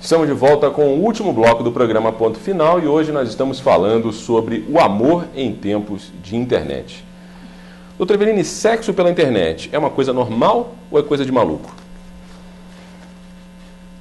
Estamos de volta com o último bloco do programa Ponto Final e hoje nós estamos falando sobre o amor em tempos de internet. Doutor Eveline, sexo pela internet é uma coisa normal ou é coisa de maluco?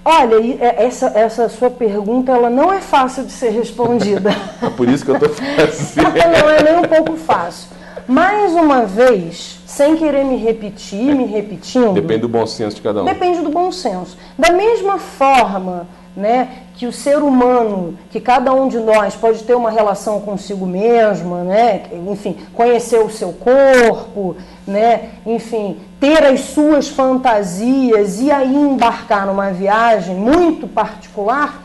Olha, essa sua pergunta ela não é fácil de ser respondida. É por isso que eu estou fazendo. Ela não é nem um pouco fácil. Mais uma vez, sem querer me repetindo... Depende do bom senso de cada um. Depende do bom senso. Da mesma forma, né, que o ser humano, que cada um de nós pode ter uma relação consigo mesma, né, enfim, conhecer o seu corpo, né, enfim, ter as suas fantasias e aí embarcar numa viagem muito particular,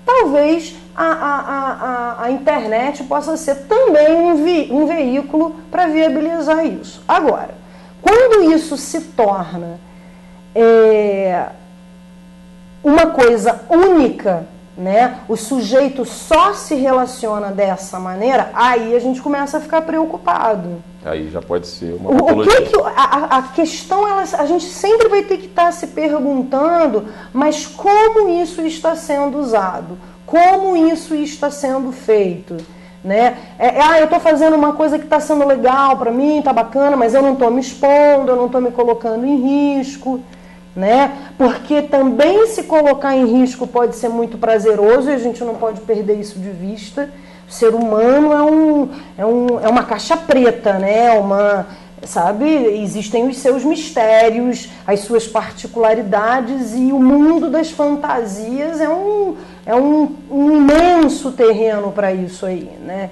talvez a internet possa ser também um veículo para viabilizar isso. Agora, quando isso se torna uma coisa única, né, o sujeito só se relaciona dessa maneira, aí a gente começa a ficar preocupado. Aí já pode ser uma patologia. A questão, a gente sempre vai ter que estar se perguntando, mas como isso está sendo usado? Como isso está sendo feito? Né? Eu estou fazendo uma coisa que está sendo legal para mim, está bacana, mas eu não estou me expondo, eu não estou me colocando em risco. Né? Porque também se colocar em risco pode ser muito prazeroso e a gente não pode perder isso de vista. O ser humano é uma caixa preta, né? Sabe? Existem os seus mistérios, as suas particularidades e o mundo das fantasias é um imenso terreno para isso aí, né?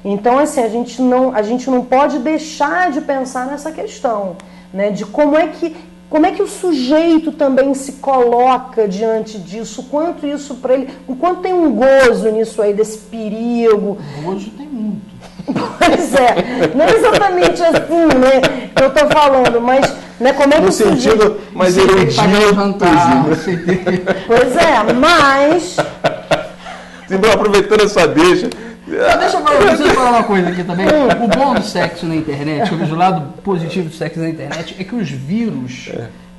Então, assim, a gente não pode deixar de pensar nessa questão, né? De como é que o sujeito também se coloca diante disso, quanto isso para ele, o quanto tem um gozo nisso aí, desse perigo. Gozo tem muito. Pois é, não é exatamente assim, né, que eu estou falando, mas né, como é que no sentido mais erudito. Pois é, mas... Simbrão, aproveitando a sua deixa... Deixa eu falar uma coisa aqui também. O bom do sexo na internet, eu vejo o lado positivo do sexo na internet, é que os vírus,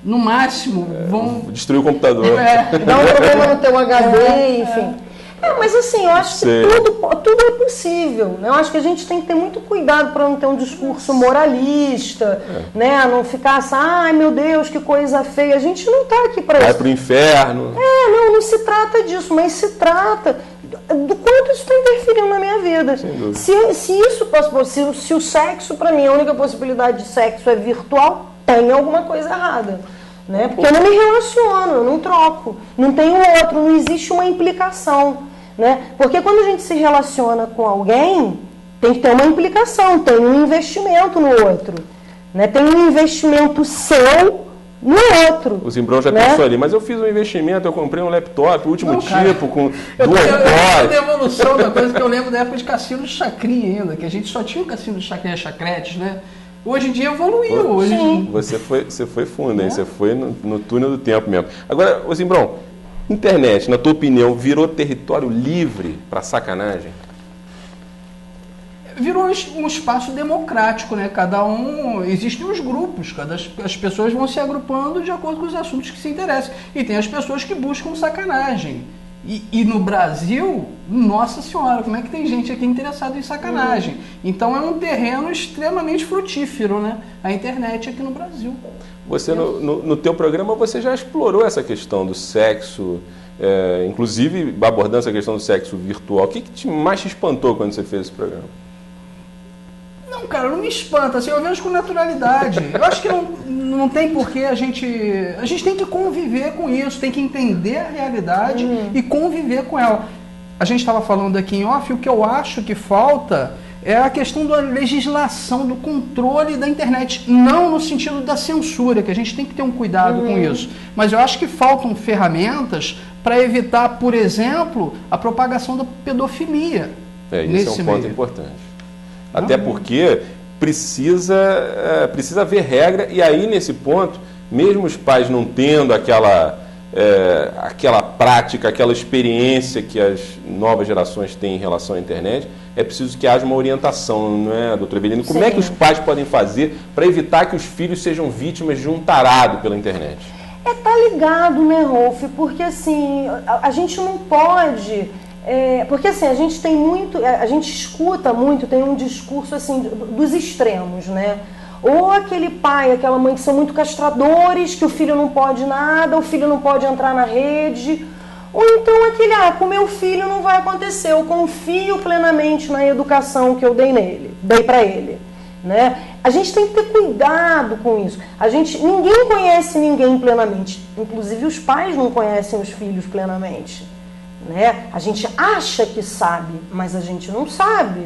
no máximo, vão... destruir o computador. Dá um problema no teu HD, enfim. Mas assim, eu acho que tudo é possível. Né? Eu acho que a gente tem que ter muito cuidado para não ter um discurso moralista, né? Não ficar assim, ai meu Deus, que coisa feia. A gente não está aqui para isso. Vai pro inferno. Não se trata disso, mas se trata do quanto isso está interferindo na minha vida. Se o sexo, para mim, a única possibilidade de sexo é virtual, tem alguma coisa errada. Né? Porque eu não me relaciono, eu não troco, não tem outro, não existe uma implicação. Né? Porque quando a gente se relaciona com alguém, tem que ter uma implicação, tem um investimento no outro. Né? Tem um investimento seu no outro. O Simbrão já pensou ali, mas eu fiz um investimento, eu comprei um laptop, último tipo, com 2 horas. Eu evolução da coisa que eu lembro da época de Cassino do Chacrinha ainda, que a gente só tinha o Cassino do Chacrinha Chacretes, né? Hoje em dia evoluiu. Você foi fundo, hein? Você foi no túnel do tempo mesmo. Agora, ô Simbrão, internet, na tua opinião, virou território livre para sacanagem? Virou um espaço democrático, né? Existem os grupos, as pessoas vão se agrupando de acordo com os assuntos que se interessam. E tem as pessoas que buscam sacanagem. E no Brasil, nossa senhora, como é que tem gente aqui interessada em sacanagem? Então é um terreno extremamente frutífero, né? A internet aqui no Brasil. Você, no teu programa, você já explorou essa questão do sexo, inclusive abordando essa questão do sexo virtual. O que mais te espantou quando você fez esse programa? Não, cara, não me espanta, assim, eu vejo com naturalidade. Eu acho que não tem porquê a gente tem que conviver com isso, tem que entender a realidade e conviver com ela. A gente estava falando aqui em off, o que eu acho que falta é a questão da legislação, do controle da internet, não no sentido da censura, que a gente tem que ter um cuidado com isso, mas eu acho que faltam ferramentas para evitar, por exemplo, a propagação da pedofilia. Isso é um ponto importante. Até porque precisa haver regra, e aí nesse ponto, mesmo os pais não tendo aquela prática, aquela experiência que as novas gerações têm em relação à internet, é preciso que haja uma orientação, não é, doutora Eveline? Como é que os pais podem fazer para evitar que os filhos sejam vítimas de um tarado pela internet? Tá ligado, né, Rolf? Porque assim, a gente não pode... porque assim, a gente tem muito... A gente escuta muito, tem um discurso assim dos extremos, né? Ou aquele pai, aquela mãe que são muito castradores, que o filho não pode nada, o filho não pode entrar na rede. Ou então aquele, com meu filho não vai acontecer, eu confio plenamente na educação que eu dei para ele. Né? A gente tem que ter cuidado com isso. Ninguém conhece ninguém plenamente. Inclusive os pais não conhecem os filhos plenamente. Né? A gente acha que sabe, mas a gente não sabe.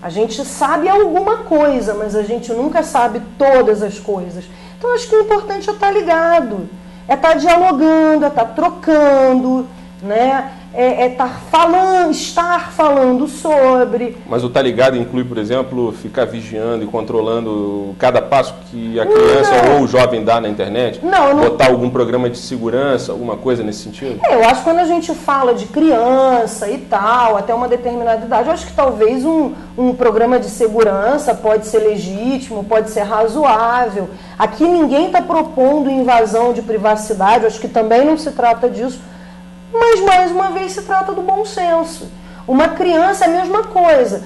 A gente sabe alguma coisa, mas a gente nunca sabe todas as coisas. Então acho que o importante é estar ligado, é estar dialogando, é estar trocando, né? Estar falando sobre. Mas o tá ligado inclui, por exemplo, ficar vigiando e controlando cada passo que a criança ou o jovem dá na internet? Botar algum programa de segurança, alguma coisa nesse sentido? Eu acho que quando a gente fala de criança e tal, até uma determinada idade, eu acho que talvez um programa de segurança pode ser legítimo, pode ser razoável. Aqui ninguém está propondo invasão de privacidade, eu acho que também não se trata disso. Mas, mais uma vez, se trata do bom senso. Uma criança é a mesma coisa.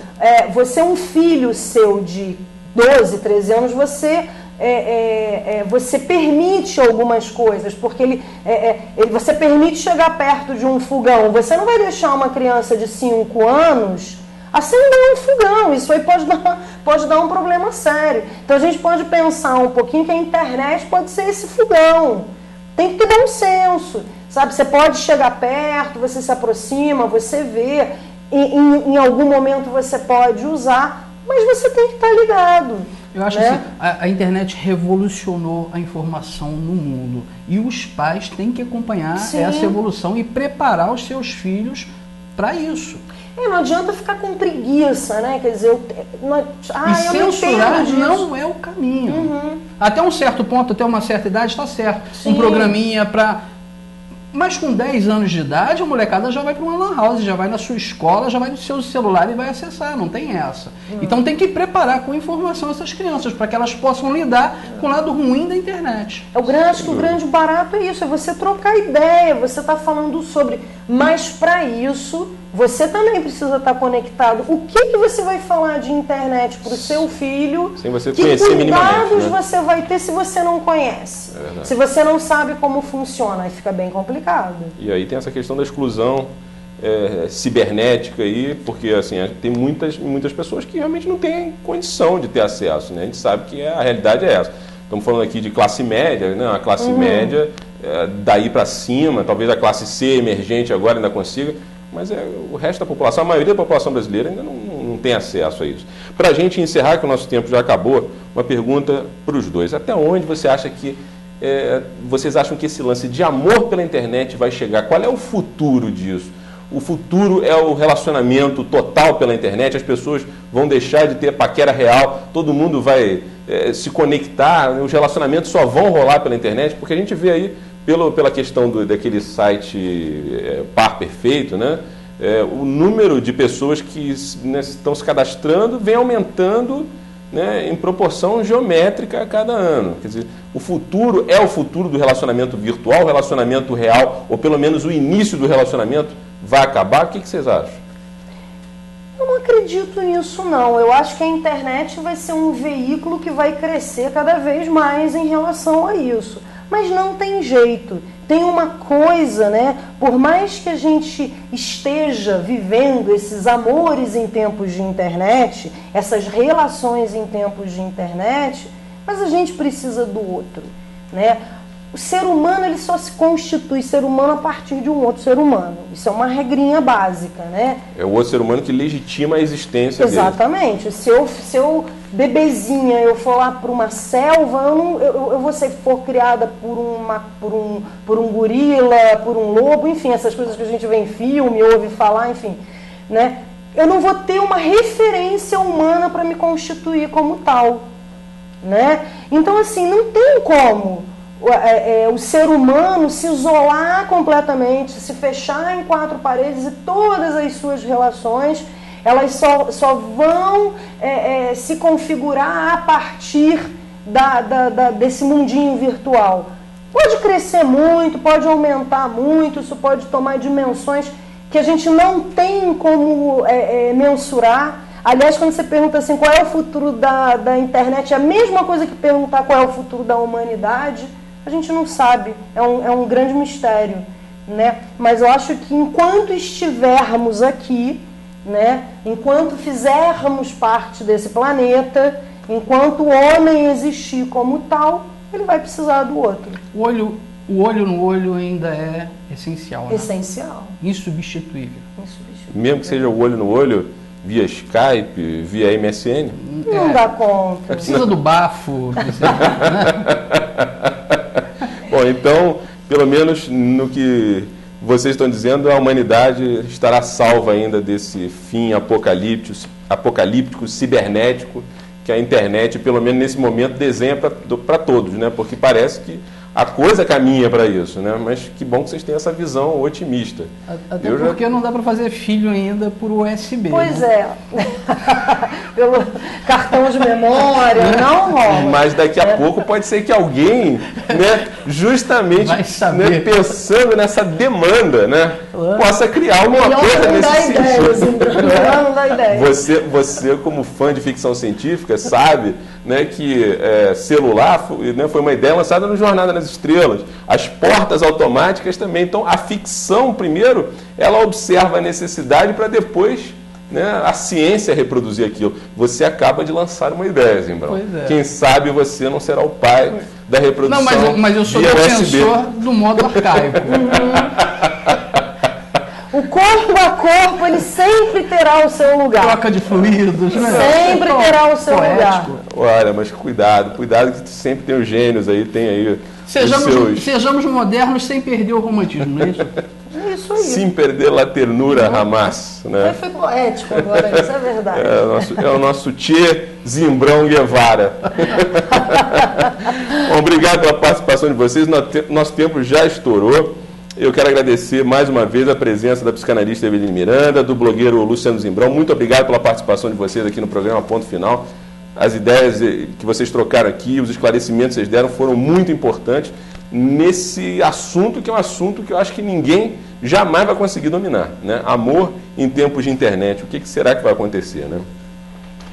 Você é um filho seu de 12, 13 anos, você permite algumas coisas, porque você permite chegar perto de um fogão. Você não vai deixar uma criança de 5 anos acender um fogão. Isso aí pode dar um problema sério. Então, a gente pode pensar um pouquinho que a internet pode ser esse fogão. Tem que ter bom senso. Sabe, você pode chegar perto, você se aproxima, você vê, em algum momento você pode usar, mas você tem que estar ligado. Eu acho assim, a internet revolucionou a informação no mundo e os pais têm que acompanhar essa evolução e preparar os seus filhos para isso. Não adianta ficar com preguiça, né? Quer dizer, censurar não é o caminho. Uhum. Até um certo ponto, até uma certa idade, está certo. Sim. Um programinha para... Mas com 10 anos de idade, a molecada já vai para uma lan house, já vai na sua escola, já vai no seu celular e vai acessar, não tem essa. Então tem que preparar com informação essas crianças, para que elas possam lidar com o lado ruim da internet. Acho que o grande barato é isso, é você trocar ideia, você está falando sobre... Mas para isso, você também precisa estar conectado. O que você vai falar de internet para o seu filho? Sem você conhecer minimamente. Que cuidados você vai ter se você não conhece? Se você não sabe como funciona, aí fica bem complicado. E aí tem essa questão da exclusão cibernética aí, porque assim, tem muitas pessoas que realmente não têm condição de ter acesso, né? A gente sabe que a realidade é essa. Estamos falando aqui de classe média, né? A classe média, daí para cima, talvez a classe C emergente agora ainda consiga, mas o resto da população, a maioria da população brasileira ainda não tem acesso a isso. Para a gente encerrar, que o nosso tempo já acabou, uma pergunta para os dois. Até onde você acha que vocês acham que esse lance de amor pela internet vai chegar? Qual é o futuro disso? O futuro é o relacionamento total pela internet, as pessoas vão deixar de ter paquera real, todo mundo vai se conectar, os relacionamentos só vão rolar pela internet, porque a gente vê aí, pela questão daquele site Par Perfeito, né? O número de pessoas que estão se cadastrando vem aumentando, né, em proporção geométrica a cada ano. Quer dizer, o futuro é o futuro do relacionamento virtual, o relacionamento real, ou pelo menos o início do relacionamento vai acabar? O que vocês acham? Eu não acredito nisso, não. Eu acho que a internet vai ser um veículo que vai crescer cada vez mais em relação a isso. Mas não tem jeito. Tem uma coisa, né? Por mais que a gente esteja vivendo esses amores em tempos de internet, essas relações em tempos de internet, mas a gente precisa do outro, né? O ser humano, ele só se constitui ser humano a partir de um outro ser humano. Isso é uma regrinha básica, né? É o outro ser humano que legitima a existência dele. Exatamente. Se eu bebezinha, eu for lá para uma selva, se for criada por um gorila, por um lobo, enfim, essas coisas que a gente vê em filme, ouve falar, enfim, né? Eu não vou ter uma referência humana para me constituir como tal, né? Então, assim, não tem como o ser humano se isolar completamente, se fechar em quatro paredes e todas as suas relações, elas só vão se configurar a partir desse mundinho virtual. Pode crescer muito, pode aumentar muito, isso pode tomar dimensões que a gente não tem como mensurar. Aliás, quando você pergunta assim, qual é o futuro da internet, é a mesma coisa que perguntar qual é o futuro da humanidade, a gente não sabe, é um grande mistério, né? Mas eu acho que enquanto estivermos aqui, né, enquanto fizermos parte desse planeta, enquanto o homem existir como tal, ele vai precisar do outro. O olho no olho ainda é essencial, né? Essencial. Insubstituível. Mesmo que seja o olho no olho, via Skype, via MSN? Não dá conta. Precisa do bafo. Bom, então, pelo menos no que vocês estão dizendo, a humanidade estará salva ainda desse fim apocalíptico, cibernético, que a internet, pelo menos nesse momento, desenha para todos, né? Porque parece que a coisa caminha para isso, né? Mas que bom que vocês têm essa visão otimista. Até porque não dá para fazer filho ainda por USB. Pois né? Pelo cartão de memória, não rola. Mas daqui a pouco pode ser que alguém, né, justamente né, pensando nessa demanda, né, possa criar alguma coisa nesse sentido. Não dá ideia. Você, como fã de ficção científica, sabe, né, que celular foi uma ideia lançada no Jornada nas Estrelas. As portas automáticas também. Então, a ficção, primeiro, ela observa a necessidade para depois, né, a ciência reproduzir aquilo. Você acaba de lançar uma ideia, Zimbrão. Quem sabe você não será o pai da reprodução. Não, mas eu sou defensor do modo arcaico. O corpo a corpo, ele sempre terá o seu lugar. Troca de fluidos, né? Sempre terá o seu lugar. Olha, mas cuidado que sempre tem os gênios aí, tem aí Sejamos modernos sem perder o romantismo, não é isso? Isso aí. Sem perder a ternura, Hamas. Né? Foi poético agora, isso é verdade. É o nosso Che Zimbrão Guevara. Bom, obrigado pela participação de vocês. Nosso tempo já estourou. Eu quero agradecer mais uma vez a presença da psicanalista Eveline Miranda, do blogueiro Luciano Zimbrão. Muito obrigado pela participação de vocês aqui no programa Ponto Final. As ideias que vocês trocaram aqui, os esclarecimentos que vocês deram foram muito importantes nesse assunto, que é um assunto que eu acho que ninguém jamais vai conseguir dominar, né? Amor em tempos de internet. O que será que vai acontecer, né?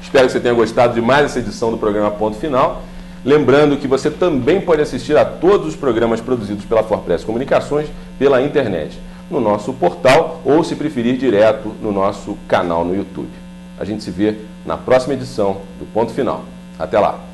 Espero que você tenha gostado de mais essa edição do programa Ponto Final. Lembrando que você também pode assistir a todos os programas produzidos pela Forpress Comunicações pela internet, no nosso portal ou, se preferir, direto no nosso canal no YouTube. A gente se vê na próxima edição do Ponto Final. Até lá!